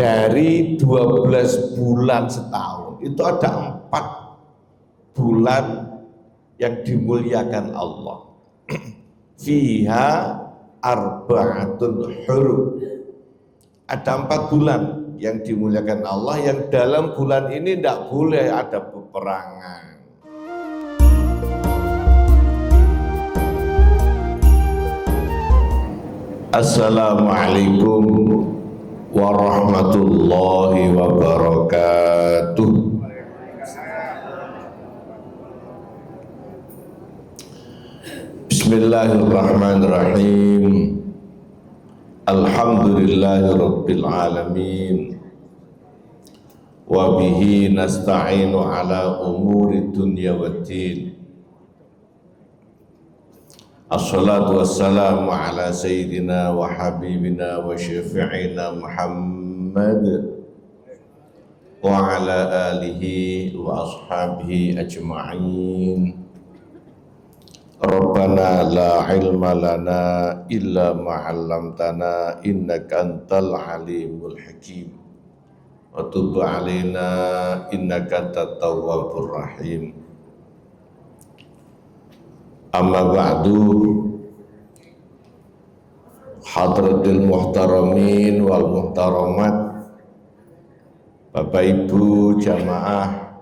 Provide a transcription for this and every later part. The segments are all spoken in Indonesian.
dari 12 bulan setahun itu ada 4 bulan yang dimuliakan Allah. Fiha arba'atul hurum. Ada 4 bulan yang dimuliakan Allah, yang dalam bulan ini tidak boleh ada peperangan. Assalamualaikum warahmatullahi wabarakatuh. Bismillahirrahmanirrahim. Alhamdulillahirabbil alamin. Wa bihi nasta'inu ala umuri dunya waddin. Assalatu wassalamu ala sayyidina wa habibina wa syafi'ina Muhammad wa ala alihi wa ashabihi ajma'in. Rabbana la ilma lana illa ma 'allamtana innaka antal alimul hakim wa tub 'alaina innaka antat tawwabur rahim. Amma ba'du, hadratil muhtaramin wal muhtaramat, Bapak Ibu jamaah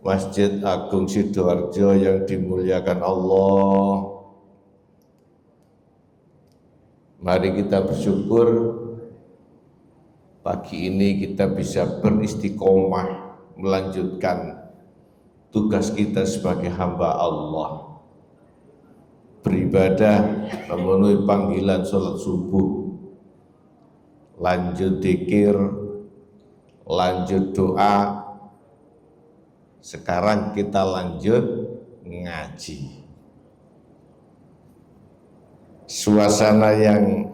Masjid Agung Sidoarjo yang dimuliakan Allah. Mari kita bersyukur pagi ini kita bisa beristiqomah melanjutkan tugas kita sebagai hamba Allah, beribadah, memenuhi panggilan sholat subuh, lanjut dzikir, lanjut doa. Sekarang kita lanjut ngaji. Suasana yang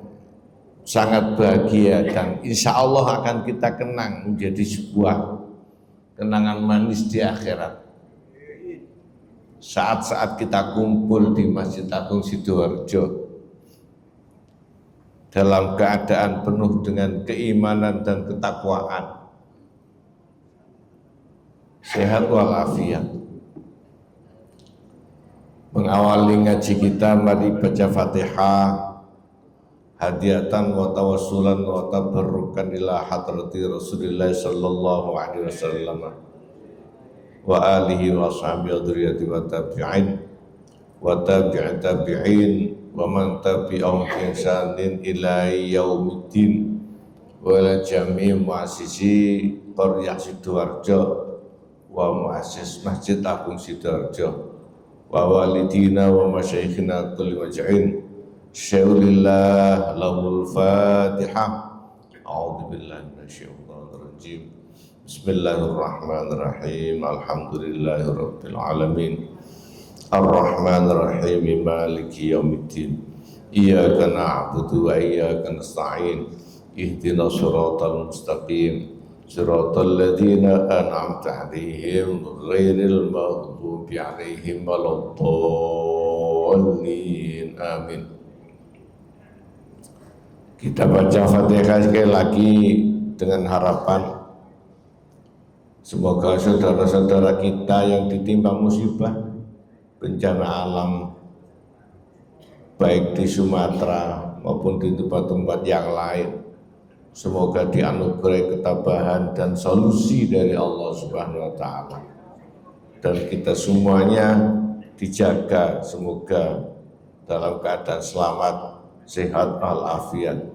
sangat bahagia dan insya Allah akan kita kenang menjadi sebuah kenangan manis di akhirat. Saat-saat kita kumpul di Masjid Agung Sidoarjo dalam keadaan penuh dengan keimanan dan ketakwaan, sehat walafiat. Mengawali ngaji kita, mari baca Fatihah, hadiatan wa tawassulan wa tabarrukan ila hadrati Rasulillah sallallahu alaihi wasallam wa alihi wa sahbihi wa dzurriyyati wa tabi'in wa tabi'in tabi'in wa man tabi'ahum bi ihsanin ila yaumiddin wa la jami' muassisi Qaryah Sidoarjo wa muassis Masjid Agung Sidoarjo wa walidina wa masyayikhina kulli waj'in syaurillah lahul fatihah. A'udzu billahi minasyaitonir rajim. Bismillahirrahmanirrahim. Alhamdulillahirabbil alamin. Arrahmanirrahim. Maliki yaumiddin. Iyyaka na'budu wa iyyaka nasta'in. Ihdinas siratal mustaqim. Siratal ladzina an'amta 'alaihim ghairil maghdubi 'alaihim waladdallin. Amin. Kita baca Fatihah sekali lagi dengan harapan semoga saudara-saudara kita yang ditimpa musibah, bencana alam, baik di Sumatera maupun di tempat-tempat yang lain, semoga dianugerahi ketabahan dan solusi dari Allah Subhanahu wa Ta'ala, dan kita semuanya dijaga semoga dalam keadaan selamat, sehat walafiat.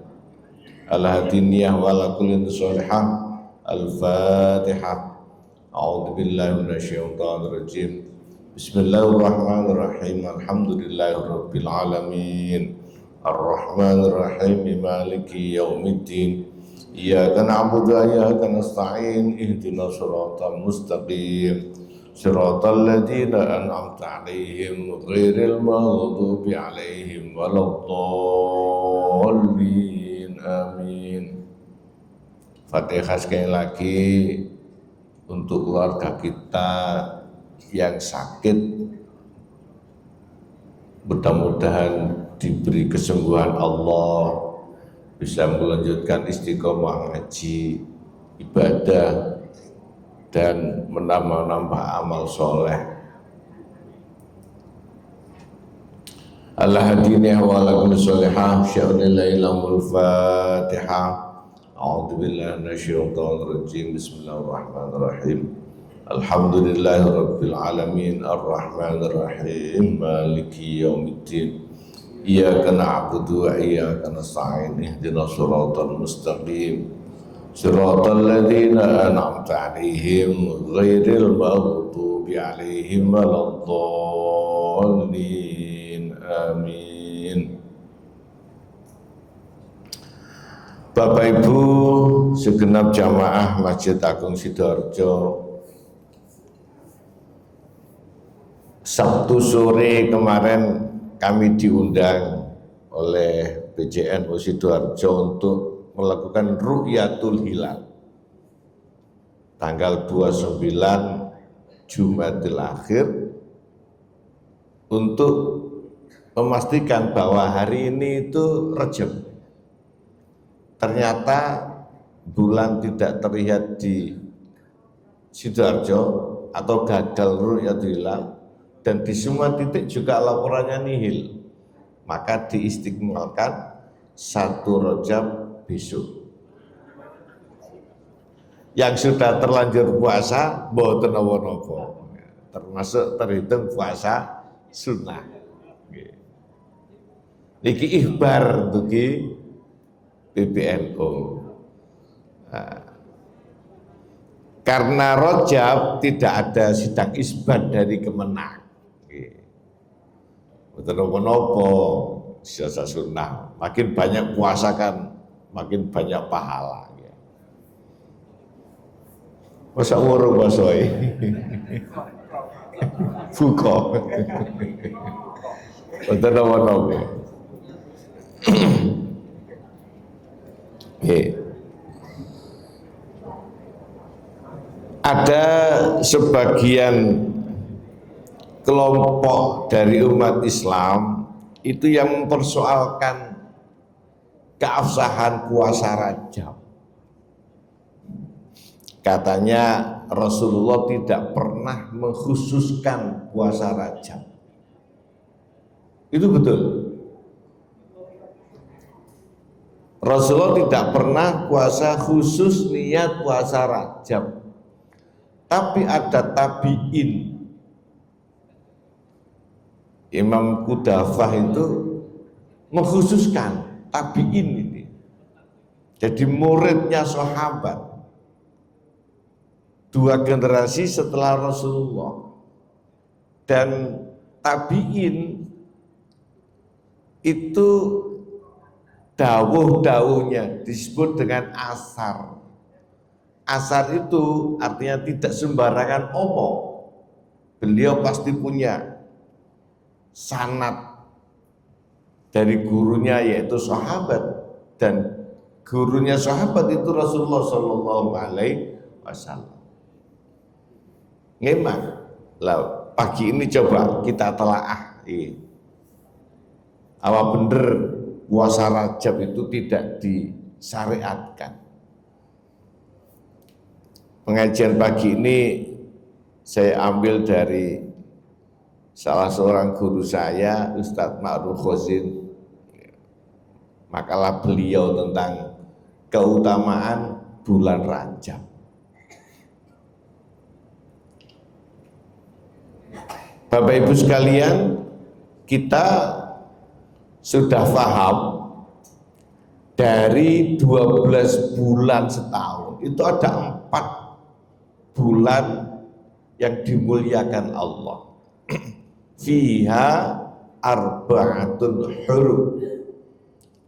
Al-hadiniyah walakulin sholihah. Al-Fatihah. A'udzu billahi minasyaitonir rajim. Bismillahirrahmanirrahim. Alhamdulillahirabbil alamin. Ar-Rahmanir Rahim. Maliki yaumiddin. Iyyaka na'budu wa iyyaka nasta'in. Ihdinas siratal mustaqim. Siratal ladzina an'amta 'alaihim ghairil maghdubi 'alaihim waladdallin. Amin. Fatihah sekali lagi untuk keluarga kita yang sakit, mudah-mudahan diberi kesembuhan Allah, bisa melanjutkan istiqomah ngaji, ibadah, dan menambah amal soleh. Al-hadiniyah wa lakum solihah sya'unillahillamul fatihah. A'udhu billahi minasyaitonir rajim. Bismillahirrahmanirrahim. Alhamdulillahi rabbil alamin arrahmanir rahim maliki yaumiddin. Iyyaka na'budu wa iyyaka nasta'in ihdinas siratal mustaqim siratal ladzina an'amta 'alaihim ghairil maghdubi 'alaihim waladdallin. Amin. Bapak Ibu segenap jamaah Masjid Agung Sidoarjo, Sabtu sore kemarin kami diundang oleh PJNU Sidoarjo untuk melakukan Ru'yatul Hilal tanggal 29 Jumadil Akhir untuk memastikan bahwa hari ini itu Rejab. Ternyata bulan tidak terlihat di Sidoarjo atau gagal Ru'yatul Hilal, dan di semua titik juga laporannya nihil. Maka diistiqmalkan 1 Rajab besok. Yang sudah terlanjur puasa mboten napa-napa, termasuk terhitung puasa sunnah. Niki ikhbar dugi PBNU. Karena Rajab tidak ada sidang isbat dari Kemenang. Mboten napa-napa, siasa sunnah. Makin banyak puasa kan makin banyak pahala. Masa urung basoi. Buka. Mboten napa-napa. Ada sebagian kelompok dari umat Islam itu yang mempersoalkan keabsahan puasa Rajab. Katanya Rasulullah tidak pernah mengkhususkan puasa Rajab. Itu betul. Rasulullah tidak pernah puasa khusus niat puasa Rajab. Tapi ada tabi'in. Imam Qudafah itu mengkhususkan tabi'in ini. Jadi muridnya sahabat. 2 generasi setelah Rasulullah. Dan tabi'in itu dawuh-dawuhnya disebut dengan asar. Asar itu artinya tidak sembarangan omong. Beliau pasti punya sanad dari gurunya yaitu sahabat, dan gurunya sahabat itu Rasulullah Shallallahu Alaihi Wasallam. Ngemang lah pagi ini coba kita telaah. Apa bener puasa Rajab itu tidak disyariatkan? Pengajian pagi ini saya ambil dari salah seorang guru saya, Ustadz Ma'ruf Khozin. Makalah beliau tentang keutamaan bulan Rajab. Bapak Ibu sekalian, kita sudah paham dari 12 bulan setahun itu ada 4 bulan yang dimuliakan Allah. Fiha arba'atun hurum.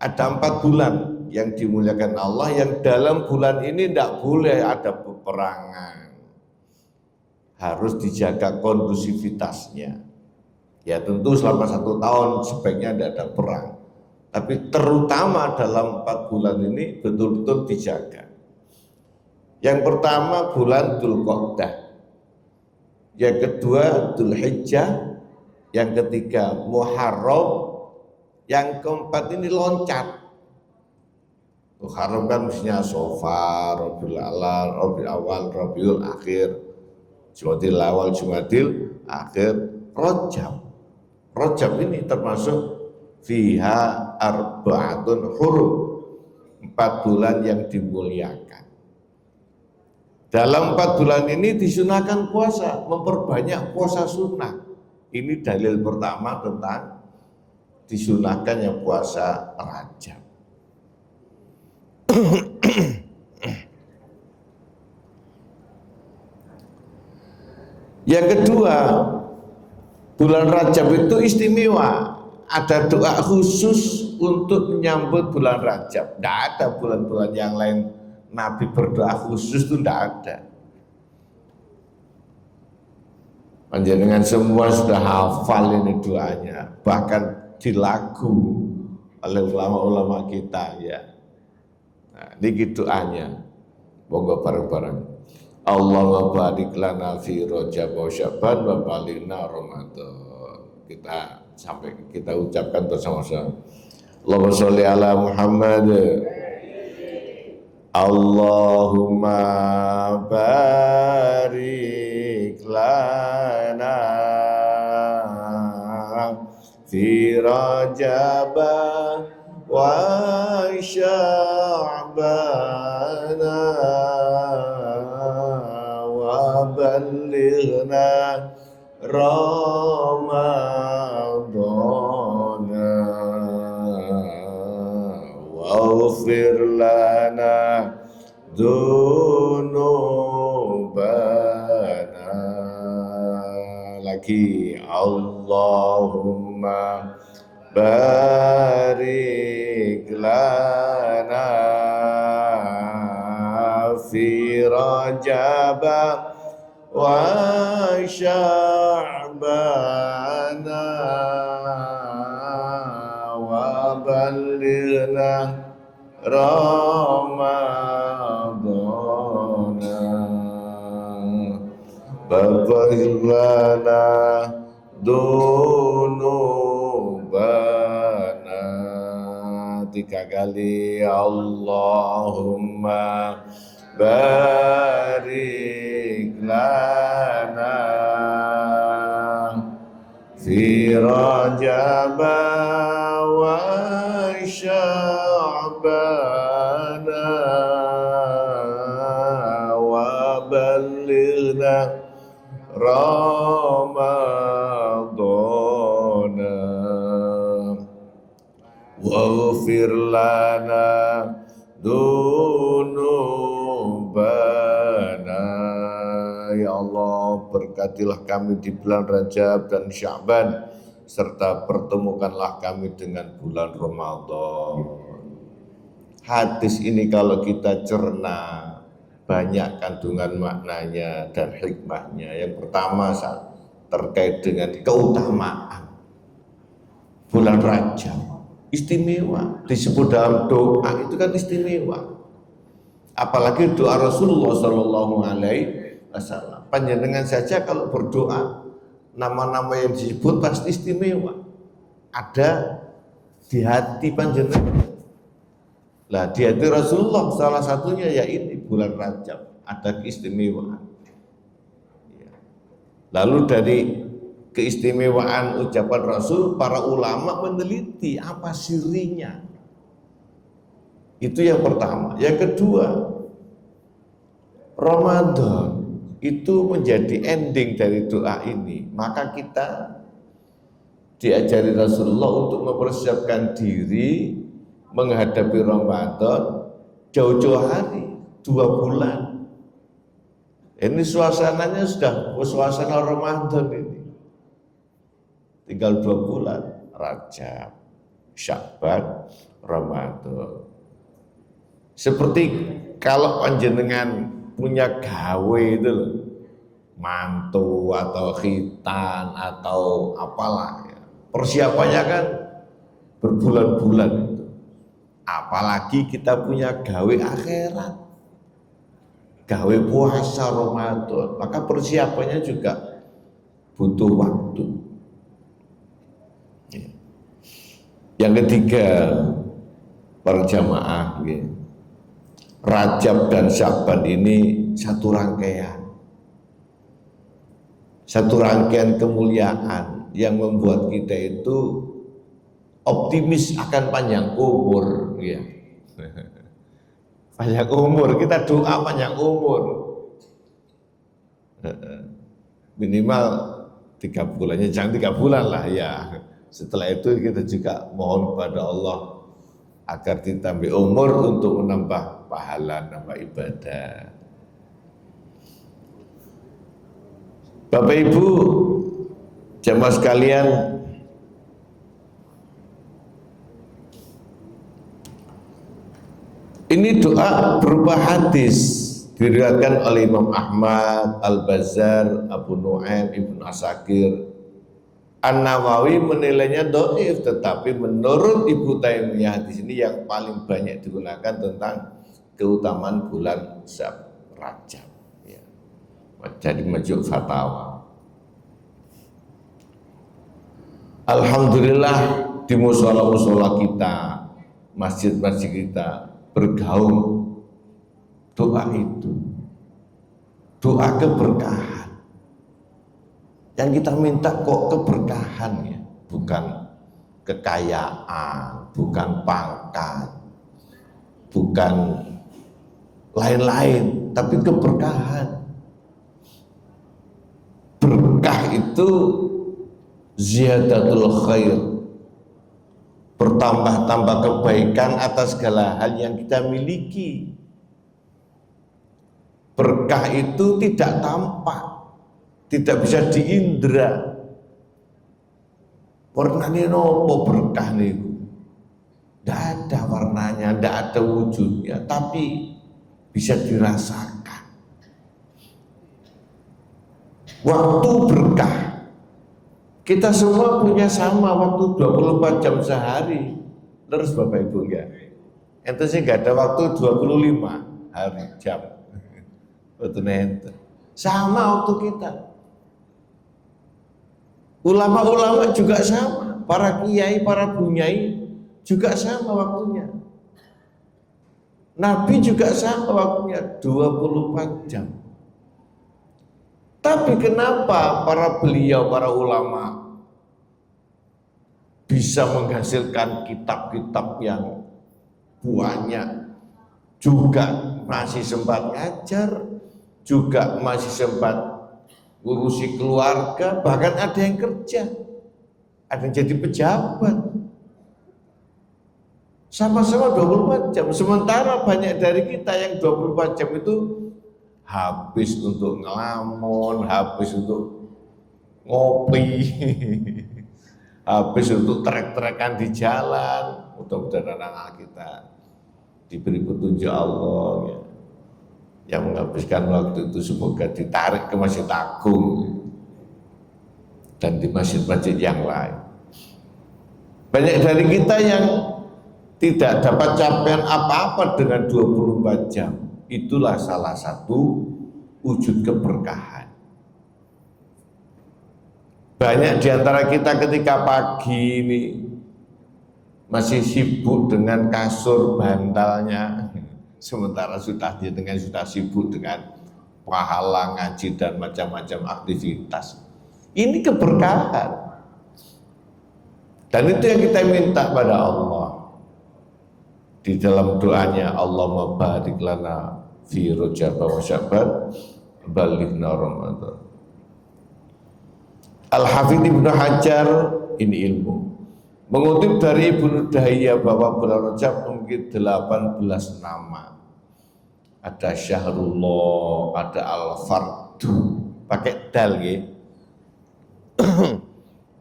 Ada 4 bulan yang dimuliakan Allah, yang dalam bulan ini tidak boleh ada peperangan. Harus dijaga kondusivitasnya. Ya tentu selama 1 tahun sebaiknya tidak ada perang. Tapi terutama dalam 4 bulan ini betul-betul dijaga. Yang pertama bulan Dzulqa'dah. Yang kedua Dzulhijjah. Yang ketiga Muharram. Yang keempat ini loncat. Muharram kan mestinya Safar, Rabiul Awal, Rabiul Akhir, Jumadil Awal, Jumadil Akhir, Rajab. Rajab ini termasuk fiha arba'atun hurum, 4 bulan yang dimuliakan. Dalam 4 bulan ini disunahkan puasa, memperbanyak puasa sunnah. Ini dalil pertama tentang disunahkannya puasa Rajab. Yang kedua, bulan Rajab itu istimewa. Ada doa khusus untuk menyambut bulan Rajab. Tidak ada bulan-bulan yang lain Nabi berdoa khusus itu tidak ada. Panjenengan semua sudah hafal ini doanya, bahkan dilagu oleh ulama-ulama kita ya. Nah, ini doanya. Monggo bareng-bareng. Allahumma barik lana fi Rajab wa Sya'ban wa balighna Ramadan. Kita ucapkan bersama-sama. Allahumma sholli ala Muhammad. Allahumma barik lana fi Rajab wa Sya'ban wa balighna Ramadan waghfir lana dzunubana. Lagi Allahumma barik lana fi Rajab wa Sya'ban wa balighna Ramadan waghfir lana dzunubana. 3 kali Allahumma barik lana fi Rajab wa Sya'ban wa balighna Ramadan waghfir lana dzunubana. Ya Allah, berkatilah kami di bulan Rajab dan Sya'ban, serta pertemukanlah kami dengan bulan Ramadan. Hadis ini kalau kita cerna, banyak kandungan maknanya dan hikmahnya. Yang pertama terkait dengan keutamaan bulan Rajab, istimewa. Disebut dalam doa itu kan istimewa. Apalagi doa Rasulullah Shallallahu Alaihi Wasallam. Panjenengan saja kalau berdoa, nama-nama yang disebut pasti istimewa. Ada di hati panjenengan. Lah di hati Rasulullah salah satunya ya ini bulan Rajab, ada keistimewaan. Lalu dari keistimewaan ucapan Rasul, para ulama meneliti apa sirinya. Itu yang pertama. Yang kedua, Ramadan itu menjadi ending dari doa ini. Maka kita diajari Rasulullah untuk mempersiapkan diri menghadapi Ramadan jauh-jauh hari, 2 bulan. Ini suasananya sudah suasana Ramadan ini. Tinggal 2 bulan, Rajab, Sya'ban, Ramadan. Seperti kalau panjenengan punya gawe itu loh, mantu atau khitan atau apalah ya. Persiapannya kan berbulan-bulan itu. Apalagi kita punya gawe akhirat, gawe puasa Ramadan, maka persiapannya juga butuh waktu. Yang ketiga, para jamaah, Rajab dan Sya'ban ini satu rangkaian kemuliaan yang membuat kita itu optimis akan panjang umur, ya. Panjang umur, kita doa panjang umur. Minimal 3 bulannya, jangan 3 bulan lah ya. Setelah itu kita juga mohon kepada Allah agar ditambah umur untuk menambah pahala, nambah ibadah. Bapak Ibu jamaah sekalian, ini doa berupa hadis diriwayatkan oleh Imam Ahmad, Al-Bazzar, Abu Nu'aim, Ibnu Asakir. An-Nawawi menilainya dhaif, tetapi menurut Ibnu Taimiyah hadis ini yang paling banyak digunakan tentang keutamaan bulan Rajab, ya. Jadi Majmu' Fatawa. Alhamdulillah di musola-musola kita, masjid-masjid kita bergaung doa itu, doa keberkahan. Yang kita minta kok keberkahan, ya, bukan kekayaan, bukan pangkat, bukan lain-lain, tapi keberkahan. Berkah itu ziyadatul khair, bertambah-tambah kebaikan atas segala hal yang kita miliki. Berkah itu tidak tampak, tidak bisa diindra. Warnanya nopo berkah niku? Tidak ada warnanya, tidak ada wujudnya, tapi bisa dirasakan. Waktu berkah, kita semua punya sama waktu 24 jam sehari. Terus Bapak Ibu enggak? Ente sih enggak ada waktu 25 hari jam. Waktu ente sama waktu kita. Ulama-ulama juga sama, para kiai, para bunyai juga sama waktunya. Nabi juga sama waktunya, 24 jam. Tapi kenapa para beliau, para ulama bisa menghasilkan kitab-kitab yang banyak, juga masih sempat ngajar, juga masih sempat ngurusi keluarga, bahkan ada yang kerja, ada yang jadi pejabat, sama-sama 24 jam. Sementara banyak dari kita yang 24 jam itu habis untuk ngelamun, habis untuk ngopi, habis untuk trek-trekan di jalan. Mudah-mudahan anak-anak kita diberi petunjuk Allah, ya, yang menghabiskan waktu itu semoga ditarik ke Masjid Agung dan di masjid-masjid yang lain. Banyak dari kita yang tidak dapat capaian apa-apa dengan 24 jam. Itulah salah satu wujud keberkahan. Banyak di antara kita ketika pagi ini masih sibuk dengan kasur bantalnya, sementara sudah sibuk dengan pahala ngaji dan macam-macam aktivitas. Ini keberkahan. Dan itu yang kita minta pada Allah. Di dalam doanya, Allahumma barik lana fi Rajab wa Sya'ban balighna Ramadan. Al-Hafidz Ibnu Hajar, ini ilmu, mengutip dari Ibnu Dahiyah bahwa bulan Rajab memiliki 18 nama. Ada Syahrullah, ada Al-Fardu, pakai dal ya.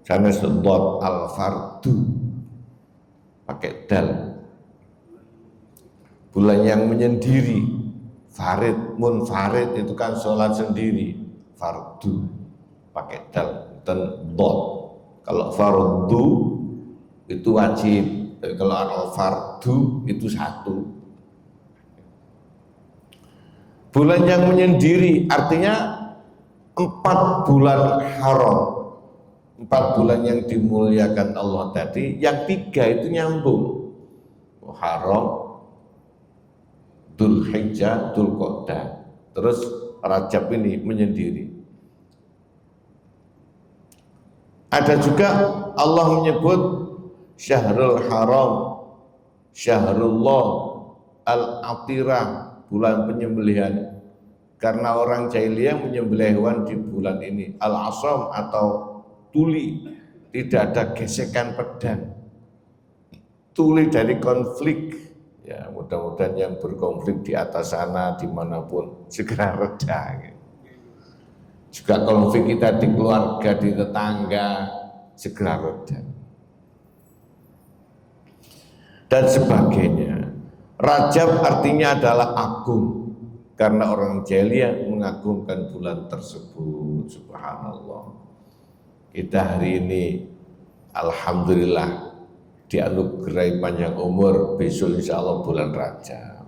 Karena sedot Al-Fardu, pakai dal. Bulan yang menyendiri, farid, munfarid itu kan sholat sendiri, fardu, pakai dal dan dot. Kalau fardu itu wajib, kalau al-fardu itu satu. Bulan yang menyendiri artinya 4 bulan haram, 4 bulan yang dimuliakan Allah tadi, yang 3 itu nyambung. Haram, Dzulhijjah, Dzulqa'dah. Terus Rajab ini menyendiri. Ada juga Allah menyebut Syahrul Haram, Syahrullah Al-Atirah, bulan penyembelihan. Karena orang jahiliyah menyembelih hewan di bulan ini. Al-Asam atau tuli, tidak ada gesekan pedang. Tuli dari konflik. Ya, mudah-mudahan yang berkonflik di atas sana, dimanapun, segera reda. Juga konflik kita di keluarga, di tetangga, segera reda. Dan sebagainya. Rajab artinya adalah agung, karena orang jahiliyah mengagungkan bulan tersebut. Subhanallah. Kita hari ini, alhamdulillah, dianugerahi panjang umur, besok insya Allah bulan Rajab.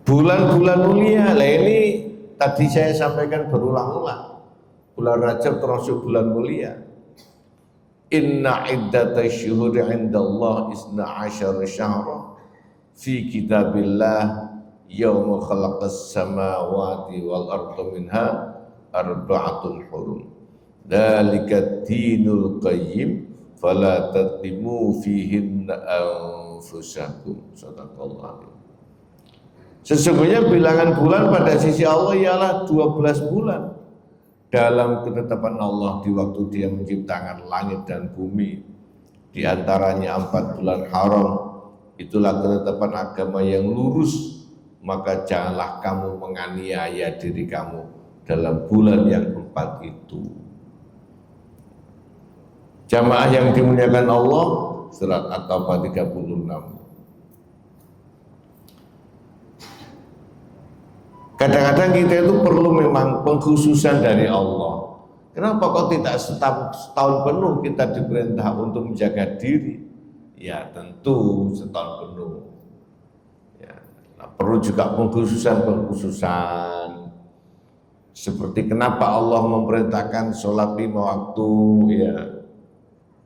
Bulan-bulan mulia, lah ini tadi saya sampaikan berulang-ulang. Bulan Rajab termasuk bulan mulia. Inna iddatash syuhuri indallah isna asyara syahra fi kitabillah yawma khalaqas samawati wal arda minha arba'atun hurum. Dzalika dinul qayyim fala tadlimu fihinna anfusakum. Sadaqallah. Sesungguhnya bilangan bulan pada sisi Allah ialah 12 bulan. Dalam ketetapan Allah di waktu Dia menciptakan langit dan bumi, di antaranya 4 bulan haram. Itulah ketetapan agama yang lurus. Maka janganlah kamu menganiaya diri kamu dalam bulan yang 4 itu. Jamaah yang dimuliakan Allah, surat At-Taubah 36. Kadang-kadang kita itu perlu memang pengkhususan dari Allah. Kenapa kok tidak setahun penuh kita diperintah untuk menjaga diri? Ya tentu setahun penuh. Ya, nah, perlu juga pengkhususan. Seperti kenapa Allah memerintahkan sholat 5 waktu, ya.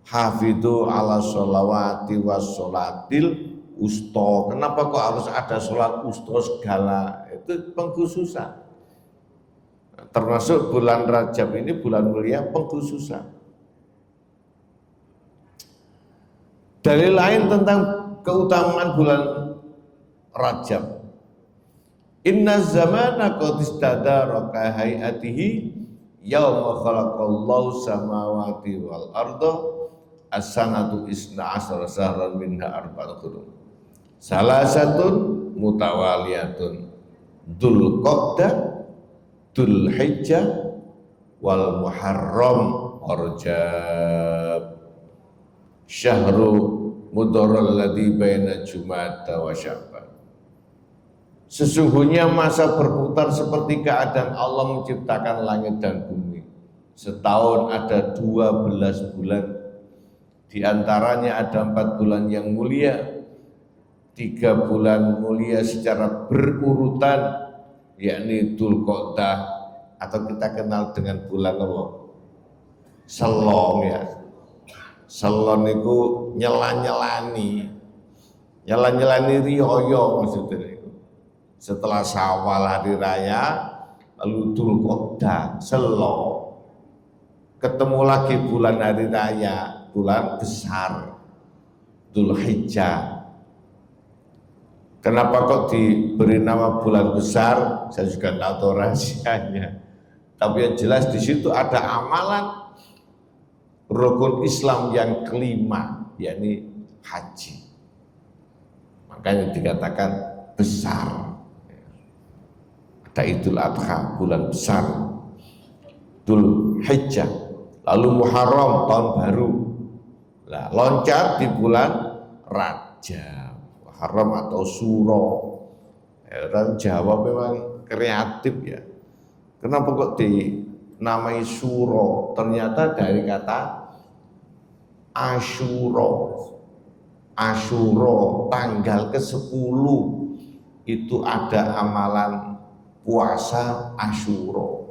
Hafidhu ala sholawati was sholatil usto. Kenapa kok harus ada sholat usto segala? Itu pengkhususan. Termasuk bulan Rajab ini bulan mulia, pengkhususan. Dalil lain tentang keutamaan bulan Rajab. Inna zamana qad istadaraka hayatihi yauma khalaqallahu samawati wal arda as-sanatu isna asara sahran minha arba'atun hurum. Salah satu mutawaliyatun Dzulqa'dah, Dzulhijjah wal Muharram Rajab. Syahru mudharral ladzi baina Jumada wa Sya'ban. Sesungguhnya masa berputar seperti keadaan Allah menciptakan langit dan bumi. Setahun ada 12 bulan. Di antaranya ada 4 bulan yang mulia, 3 bulan mulia secara berurutan, yakni Dzulqa'dah atau kita kenal dengan bulan apa? Selong, ya. Selon itu nyela-nyelani riyoyo maksudnya. Setelah Syawal hari raya, lalu Dzulqa'dah, Selong. Ketemu lagi bulan hari raya, bulan besar, Dzulhijjah. Kenapa kok diberi nama bulan besar? Saya juga tidak tahu rahasianya. Tapi yang jelas di situ ada amalan rukun Islam yang kelima, yakni haji. Makanya dikatakan besar. Ada Idul Adha, bulan besar, Dzulhijjah, lalu Muharram, tahun baru. Nah, loncat di bulan Rajab, Muharram atau Suro. Orang Jawa memang kreatif ya. Kenapa kok dinamai Suro? Ternyata dari kata Asyura. Asyura tanggal ke-10 itu ada amalan puasa Asyura.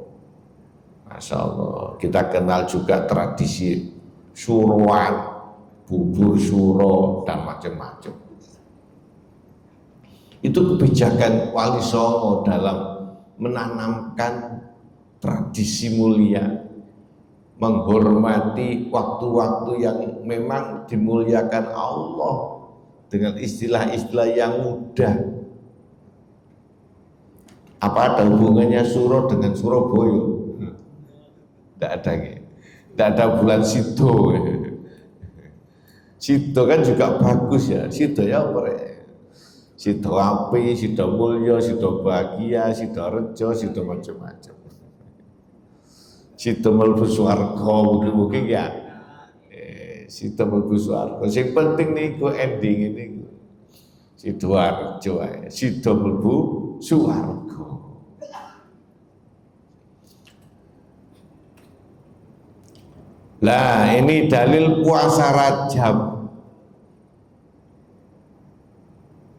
Masya Allah. Kita kenal juga tradisi suruan, bubur suro dan macam-macam. Itu kebijakan Wali Songo dalam menanamkan tradisi mulia, menghormati waktu-waktu yang memang dimuliakan Allah dengan istilah-istilah yang mudah. Apa ada hubungannya Suro dengan Surabaya? Tidak ada, tidak ada bulan Sido. Sido kan juga bagus ya, Sido ya Sido api, Sido mulya, Sido bahagia, Sido rejo, Sido macam-macam. Sido mlebu swarga mungkin ya. Sido mlebu swarga. Sing penting niku ending ini. Sido rejo ae, Sido mlebu swarga. Lah ini dalil puasa Rajab.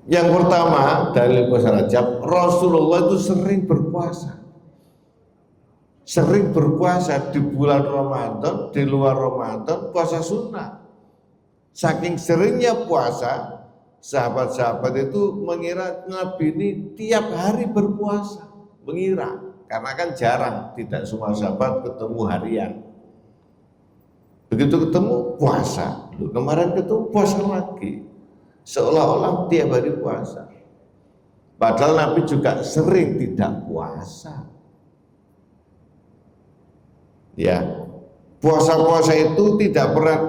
Yang pertama dalil puasa Rajab, Rasulullah itu sering berpuasa. Sering berpuasa di bulan Ramadan, di luar Ramadan, puasa sunnah. Saking seringnya puasa, sahabat-sahabat itu mengira Nabi ini tiap hari berpuasa. Mengira, karena kan jarang, tidak semua sahabat ketemu harian. Begitu ketemu puasa, kemarin ketemu puasa lagi, seolah-olah tiap hari puasa. Padahal Nabi juga sering tidak puasa. Ya, puasa-puasa itu tidak pernah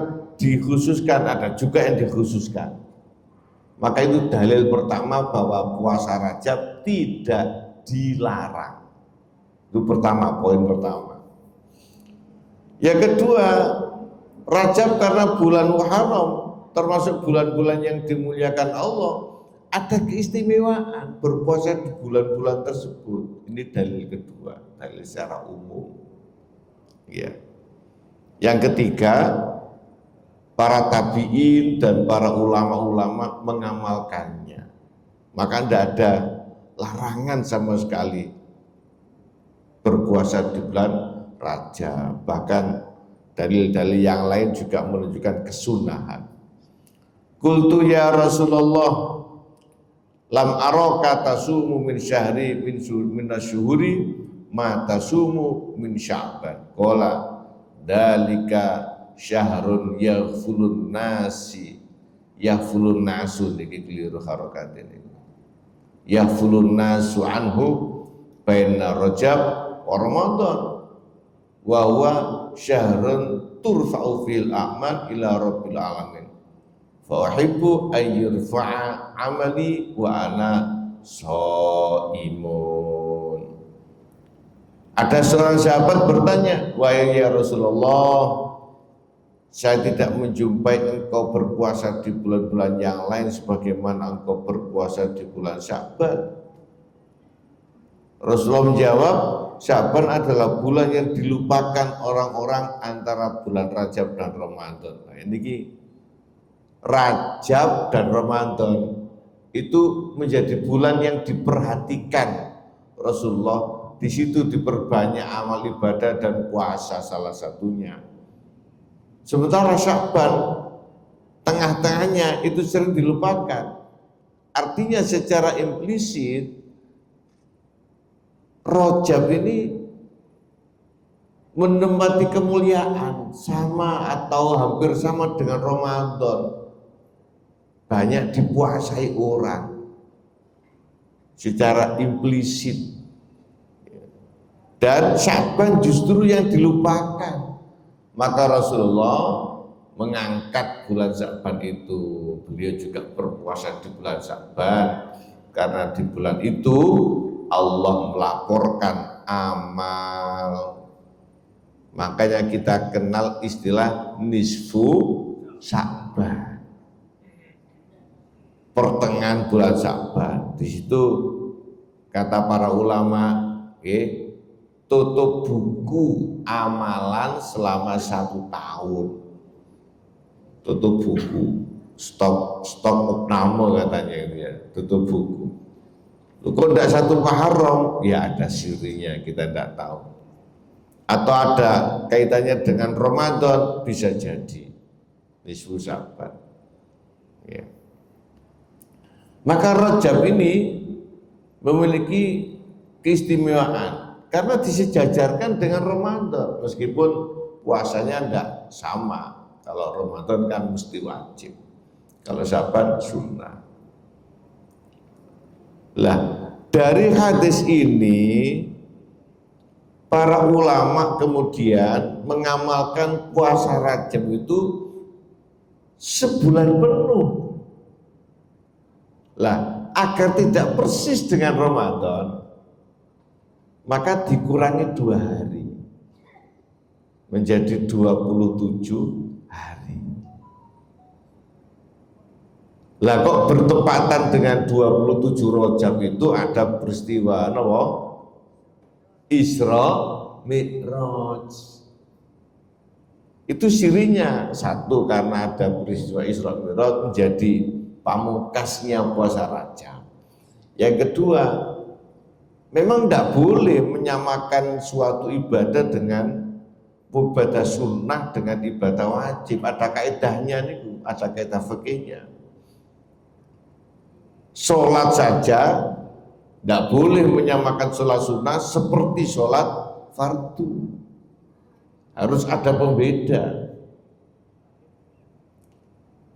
dikhususkan, ada juga yang dikhususkan. Maka itu dalil pertama bahwa puasa Rajab tidak dilarang. Itu pertama, poin pertama. Yang kedua, Rajab karena bulan Muharram, termasuk bulan-bulan yang dimuliakan Allah, ada keistimewaan berpuasa di bulan-bulan tersebut. Ini dalil kedua, dalil secara umum. Ya. Yang ketiga, para tabi'in dan para ulama-ulama mengamalkannya. Maka tidak ada larangan sama sekali berpuasa di bulan Rajab. Bahkan dalil-dalil yang lain juga menunjukkan kesunahan. Qultu ya Rasulullah, lam araka tasumu min syahri min asyhuri ma tasumu min Sya'ban. Qala dalika syahrun yaghfulun nasu niki keliru harokat ini. Yaghfulun nasu anhu baina Rajab wa Ramadan wa huwa syahrun turfa'u fil a'mal ila rabbil alamin. Fa uhibbu an yurfa'a amali wa ana shaimun. Ada seorang sahabat bertanya, wahai ya Rasulullah, saya tidak menjumpai engkau berpuasa di bulan-bulan yang lain sebagaimana engkau berpuasa di bulan Sya'ban. Rasulullah menjawab, Sya'ban adalah bulan yang dilupakan orang-orang antara bulan Rajab dan Ramadan. Nah, ini Rajab dan Ramadan itu menjadi bulan yang diperhatikan Rasulullah. Di situ diperbanyak amal ibadah dan puasa salah satunya. Sementara Sya'ban tengah-tengahnya itu sering dilupakan. Artinya secara implisit Rajab ini menempati kemuliaan sama atau hampir sama dengan Ramadan. Banyak dipuasai orang secara implisit. Dan Sya'ban justru yang dilupakan. Maka Rasulullah mengangkat bulan Sya'ban itu. Beliau juga berpuasa di bulan Sya'ban. Karena di bulan itu Allah melaporkan amal. Makanya kita kenal istilah nisfu Sya'ban. Pertengahan bulan Sya'ban. Di situ kata para ulama, tutup buku amalan selama 1 tahun. Tutup buku, stok opname katanya itu ya, tutup buku. Kok tidak 1 Muharram? Ya ada sirinya, kita tidak tahu. Atau ada kaitannya dengan Ramadan, bisa jadi nisfu Sya'ban. Ya. Maka Rajab ini memiliki keistimewaan karena disejajarkan dengan Ramadan, meskipun puasanya enggak sama. Kalau Ramadan kan mesti wajib, kalau Syaban sunnah. Lah, dari hadis ini para ulama kemudian mengamalkan puasa Rajab itu sebulan penuh. Lah, agar tidak persis dengan Ramadan, maka dikurangi 2 hari menjadi 27 hari. Lah kok bertepatan dengan 27 Rajab itu ada peristiwa apa? Isra Mi'raj. Itu sirinya, satu karena ada peristiwa Isra Mi'raj menjadi pamungkasnya puasa Rajab. Yang kedua, memang tidak boleh menyamakan suatu ibadah dengan ibadah sunnah dengan ibadah wajib. Ada kaidahnya nih, ada kaidah fikihnya. Sholat saja tidak boleh menyamakan sholat sunnah seperti sholat fardu. Harus ada pembeda.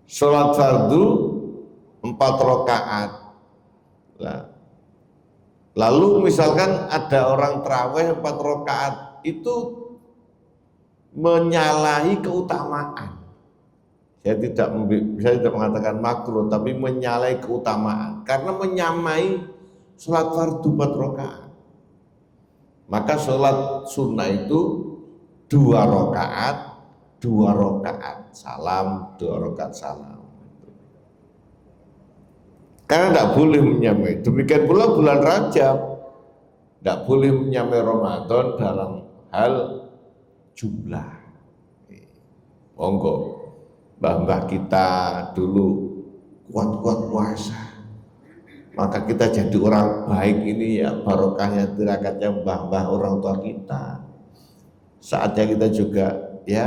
Sholat fardu 4 rakaat. Lalu misalkan ada orang terawih 4 rakaat, itu menyalahi keutamaan. Saya tidak mengatakan makruh, tapi menyalahi keutamaan karena menyamai sholat fardu 4 rakaat. Maka sholat sunnah itu 2 rakaat, 2 rakaat salam, 2 rakaat salam. Karena tidak boleh menyamai. Demikian pula bulan Rajab tidak boleh menyamai Ramadan dalam hal jumlah. Monggo, mbah-mbah kita dulu kuat-kuat puasa, maka kita jadi orang baik ini ya, barokahnya tirakatnya mbah-mbah orang tua kita. Saatnya kita juga ya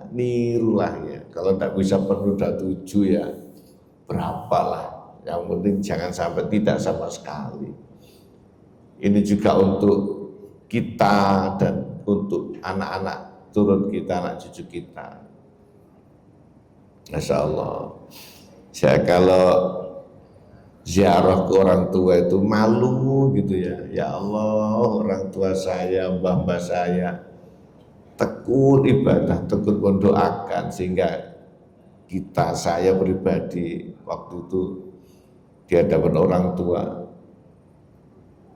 nirulah ya. Kalau tidak bisa penuh 7 ya berapalah. Yang penting jangan sampai tidak sama sekali. Ini juga untuk kita dan untuk anak-anak turun kita, anak cucu kita. Masya Allah. Saya kalau ziarah ke orang tua itu malu gitu ya. Ya Allah, orang tua saya, mbah-mbah saya tekun ibadah, tekun mendoakan, sehingga saya pribadi waktu itu di hadapan orang tua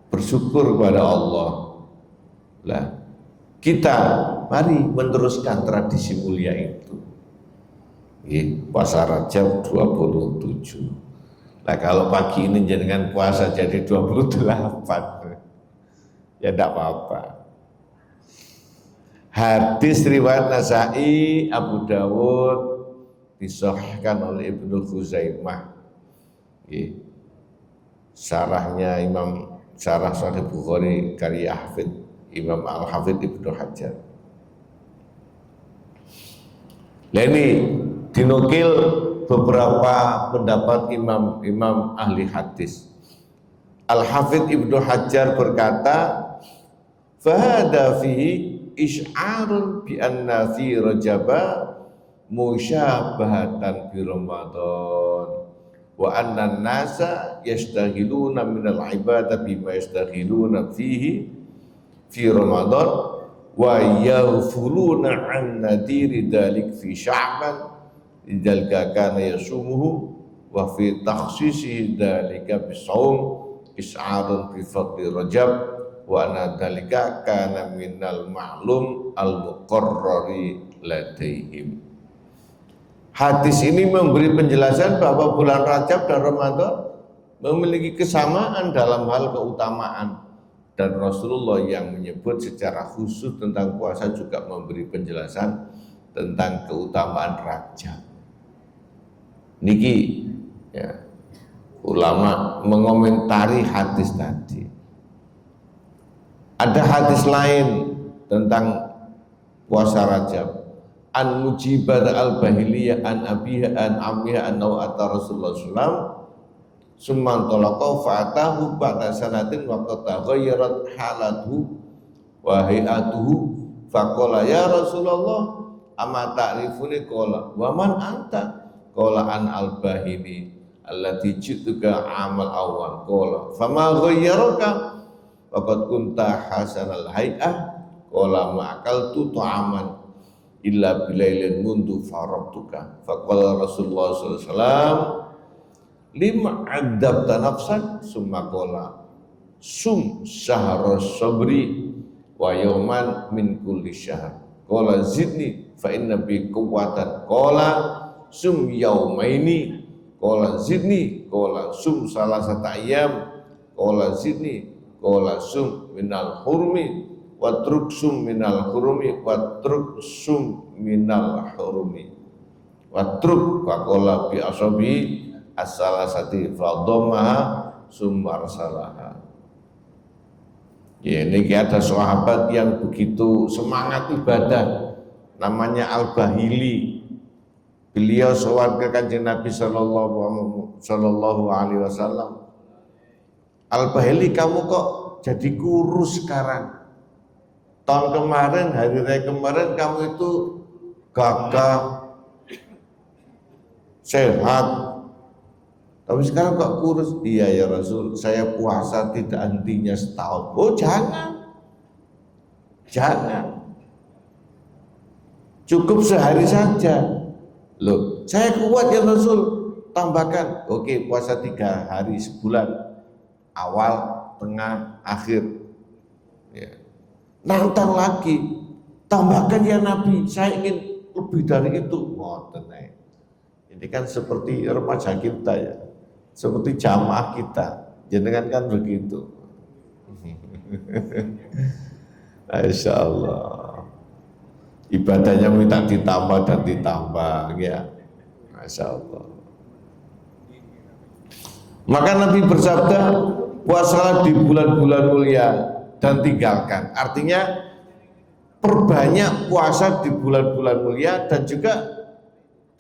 bersyukur kepada Allah. Lah, kita mari meneruskan tradisi mulia itu. Puasa Rajab 27. Nah, kalau pagi ini jenengan puasa jadi 28, ya tidak apa-apa. Hadis riwayat Nasai, Abu Dawud, disahihkan oleh Ibnu Khuzaimah. Syarahnya Syarah Sahih Bukhari karya Hafidh Imam Al-Hafidh Ibnu Hajar. Nah, ini dinukil beberapa pendapat imam ahli hadis. Al-Hafidh Ibnu Hajar berkata, fahada fihi isy'arun bi anna fi Rajaba musyabahatan bi Ramadan wa anna an-nasa yastaghiluna min al-ibadah bima yastaghiluna fihi fi Ramadan wa yaghfuluna an nadiri dalik fi Sya'ban lidzalika kana yasumuhu wa fi takhsisi dalika bisawm is'arun bi fadli Rajab wa anna dalika kana minal ma'lum al-muqarrari ladaihim. Hadis ini memberi penjelasan bahwa bulan Rajab dan Ramadan memiliki kesamaan dalam hal keutamaan, dan Rasulullah yang menyebut secara khusus tentang puasa juga memberi penjelasan tentang keutamaan Rajab. Niki ya, ulama mengomentari hadis tadi. Ada hadis lain tentang puasa Rajab. An Mujibah al-Bahiliyah an Abiha an Ammiha an Naw'ata Rasulullah SAW summa talaqa fa'atahu ba'da sanatin wa qad taghayyarat halatuhu wa hay'atuhu faqala ya Rasulullah amma ta'rifuni qala wa man anta qala an al-bahimi allati ji'tuka amal awal qala fama ghayyaraka faqad kunta hasanal hay'ah qala ma akaltu ta'aman illa bilailin mundu farabtuka faqala Rasulullah sallallahu alaihi wasallam lima adzabta nafsak summa qala sum syahras sabri wa yawman min kulli syahr qala zidni fa inna bi quwwatan qala sum yaumaini qala zidni qala sum salasata ayyam qala zidni qala sum minal hurmi watruk sum minal hurmi watruk sum minal hurmi watruk faqala bi asabi as-salasati fadhammaha summa arsalaha. Ya, ini ada sahabat yang begitu semangat ibadah, namanya Al-Bahili. Beliau sowan ke Kanjeng Nabi sallallahu alaihi wasallam. Al-Bahili, kamu kok jadi kurus sekarang? Tahun kemarin, hari raya kemarin kamu itu gagah, sehat. Tapi sekarang kok kurus? Iya ya Rasul, saya puasa tidak hentinya setahun. Oh jangan, cukup sehari saja. Loh, saya kuat ya Rasul, tambahkan. Oke, puasa 3 hari sebulan, awal, tengah, akhir. Ya. Nantang lagi, tambahkan ya Nabi, saya ingin lebih dari itu. Ini kan seperti remaja kita ya. Seperti jamaah kita, jenengan kan begitu. Masya Allah, ibadahnya minta ditambah dan ditambah ya. Masya Allah. Maka Nabi bersabda, puasalah di bulan-bulan mulia dan tinggalkan. Artinya perbanyak puasa di bulan-bulan mulia dan juga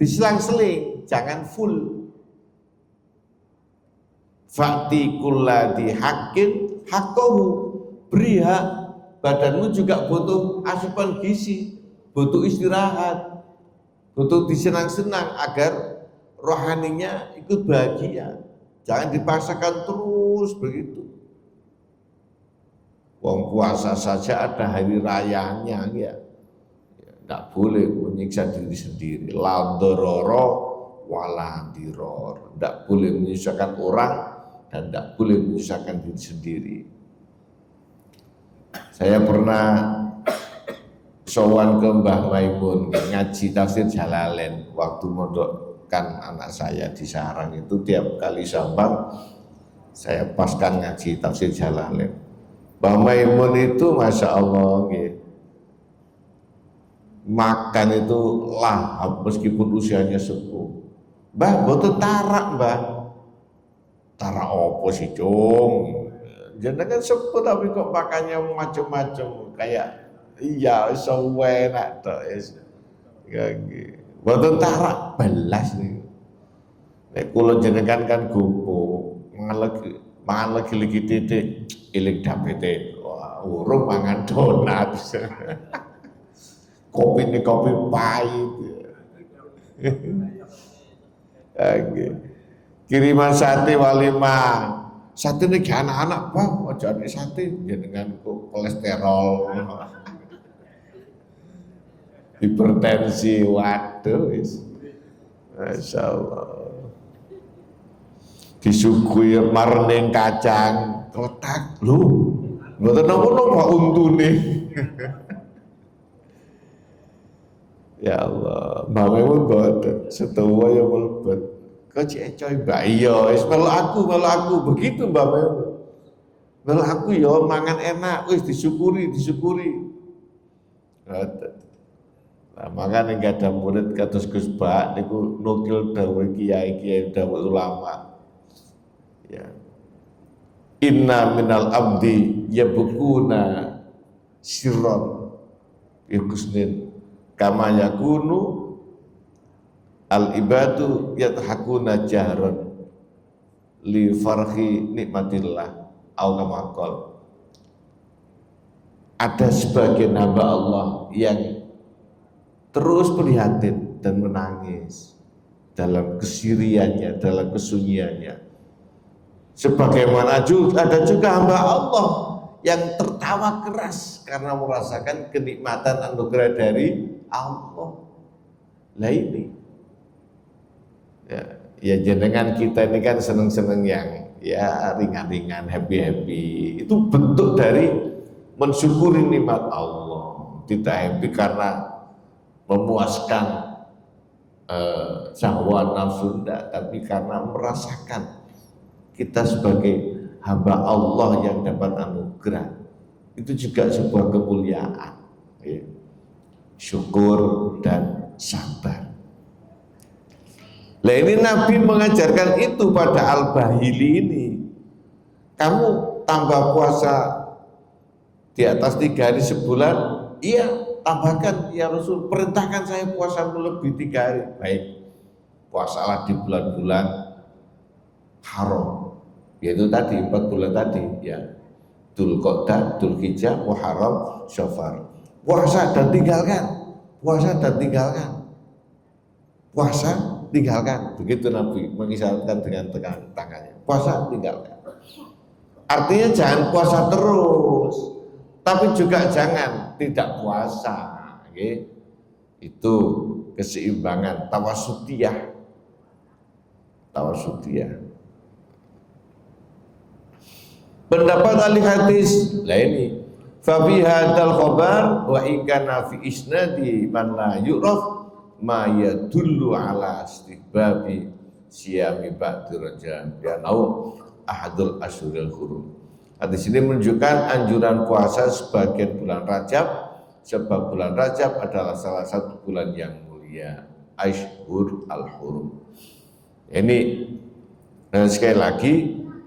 diselang-seling, jangan full. Fa'ti kulladi haqqin haqqahu, beri hak. Badanmu juga butuh asupan gizi, butuh istirahat, butuh disenang-senang agar rohaninya ikut bahagia. Jangan dipaksakan terus begitu. Wong puasa saja ada hari rayanya ya. Tidak boleh menyiksa diri sendiri. La dororo wala diror. Tidak boleh menyusahkan orang dan tidak boleh menyusahkan diri sendiri. Saya pernah sowan ke Mbah Maimun ngaji tafsir Jalalain waktu mondokkan anak saya di Sarang. Itu tiap kali sambang saya paskan ngaji tafsir Jalalain. Mbah Maimun itu Masya Allah gitu. Makan itu lahap meskipun usianya sepuh. Mbah, boten tarak mbah. Tarak opo sih cung? Jenengan sepuh tapi kok makannya macam-macam kayak iya sewenak tok es. Boten tarak belas nih. Nek kula jenengan kan gopo mangan legi titik ilik dapete. Wah, urung mangan donat. Kopi ini kopi pahit. Kiriman sate walimah. Sate ini gak anak-anak Pak, aja nek sate jenengan kok kolesterol. Hipertensi, waduh wis. Masyaallah. Disuguhi marning kacang, kotak. Lho, mboten napa-napa untune. Ya Allah, Mbak Maimun boten setuwa ya mlebet. Kok cek coy Mbak iya, wis melu aku begitu Mbak Maimun. Melu aku ya mangan enak, wis disyukuri. Nah, makanya nggak ada murid kados Gus Bak niku nukil dawuh kiai dawuh ulama. Ya. Inna minal abdi yabkuna sirron bi husnin kama yakunu al ibadu yathakuna jahran. li farhi nikmatillah au kama qol. Ada sebagian hamba Allah yang terus prihatin dan menangis dalam kesiriannya, dalam kesunyiannya. Sebagaimana juga ada juga hamba Allah yang tertawa keras karena merasakan kenikmatan anugerah dari Allah. Lah ini ya jenengan kita ini kan seneng-seneng yang ya ringan-ringan, happy-happy. Itu bentuk dari mensyukuri nikmat Allah. Tidak happy karena memuaskan syahwat nafsu, tapi karena merasakan kita sebagai hamba Allah yang dapat anugerah. Itu juga sebuah kemuliaan, ya. Syukur dan sabar. Nah ini Nabi mengajarkan itu pada Al-Bahili ini. Kamu tambah puasa di atas 3 hari sebulan, iya tambahkan ya Rasul, perintahkan saya puasa lebih 3 hari. Baik, puasalah di bulan-bulan haram, yaitu tadi 4 bulan tadi ya, Dzulqa'dah, Dzulhijjah, Muharram, Syawal. Puasa dan tinggalkan, puasa dan tinggalkan, puasa tinggalkan. Begitu Nabi mengisyaratkan dengan tangannya, puasa tinggalkan. Artinya jangan puasa terus, tapi juga jangan tidak puasa. Okay? Itu keseimbangan tawasutiyah. Pendapat ahli hadis lah ini, fa fi hadzal khabar wa in kana fi isnadi man la yu'raf ma yadullu ala istihbabi siyami ba'di rajab ya nau ahadul asyuril hurum. Hadis ini menunjukkan anjuran puasa sebagian bulan Rajab, sebab bulan Rajab adalah salah satu bulan yang mulia, Ashhur al-Hurum. Ini sekali lagi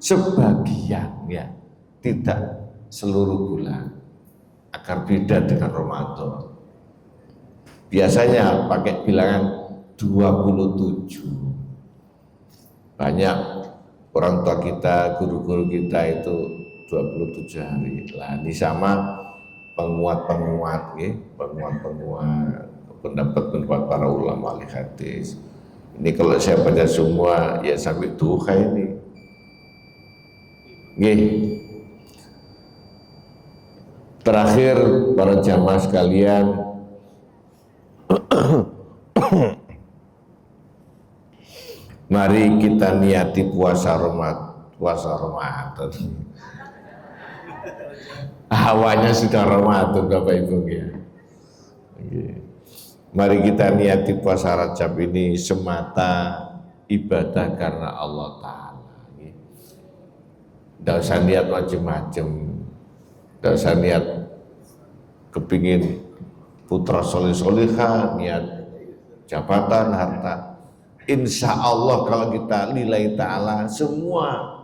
sebagian ya, tidak seluruh bulan, agar beda dengan Ramadan. Biasanya pakai bilangan 27. Banyak orang tua kita, guru-guru kita itu 27 hari. Lah ini sama penguat-penguat ya, penguat-penguat pendapat para ulama ahli hadis. Ini kalau saya baca semua ya sampai duha ini. Nggih. Terakhir para jamaah sekalian, mari kita niati puasa Ramadan. Hawanya sudah Ramadan Bapak Ibu ya. Mari kita niati puasa Rajab ini semata ibadah karena Allah Ta'ala. Tidak usah niat macam-macam, tidak usah niat kepingin putra soleh-solehah, niat jabatan, harta. Insya Allah kalau kita lillahi ta'ala, semua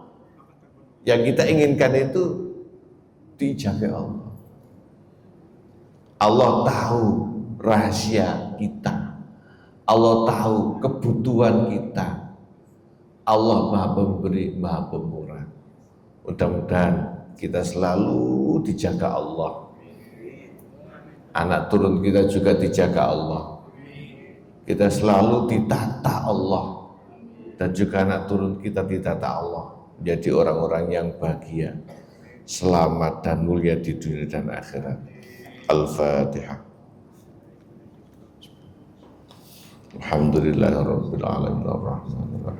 yang kita inginkan itu dijaga Allah. Allah tahu rahasia kita, Allah tahu kebutuhan kita. Allah Maha Pemberi, Maha Pemurah. Mudah-mudahan kita selalu dijaga Allah. Anak turun kita juga dijaga Allah. Kita selalu ditata Allah. Dan juga anak turun kita ditata Allah. Menjadi orang-orang yang bahagia, selamat dan mulia di dunia dan akhirat. Al-Fatihah. Alhamdulillahirabbil alamin arrahmanir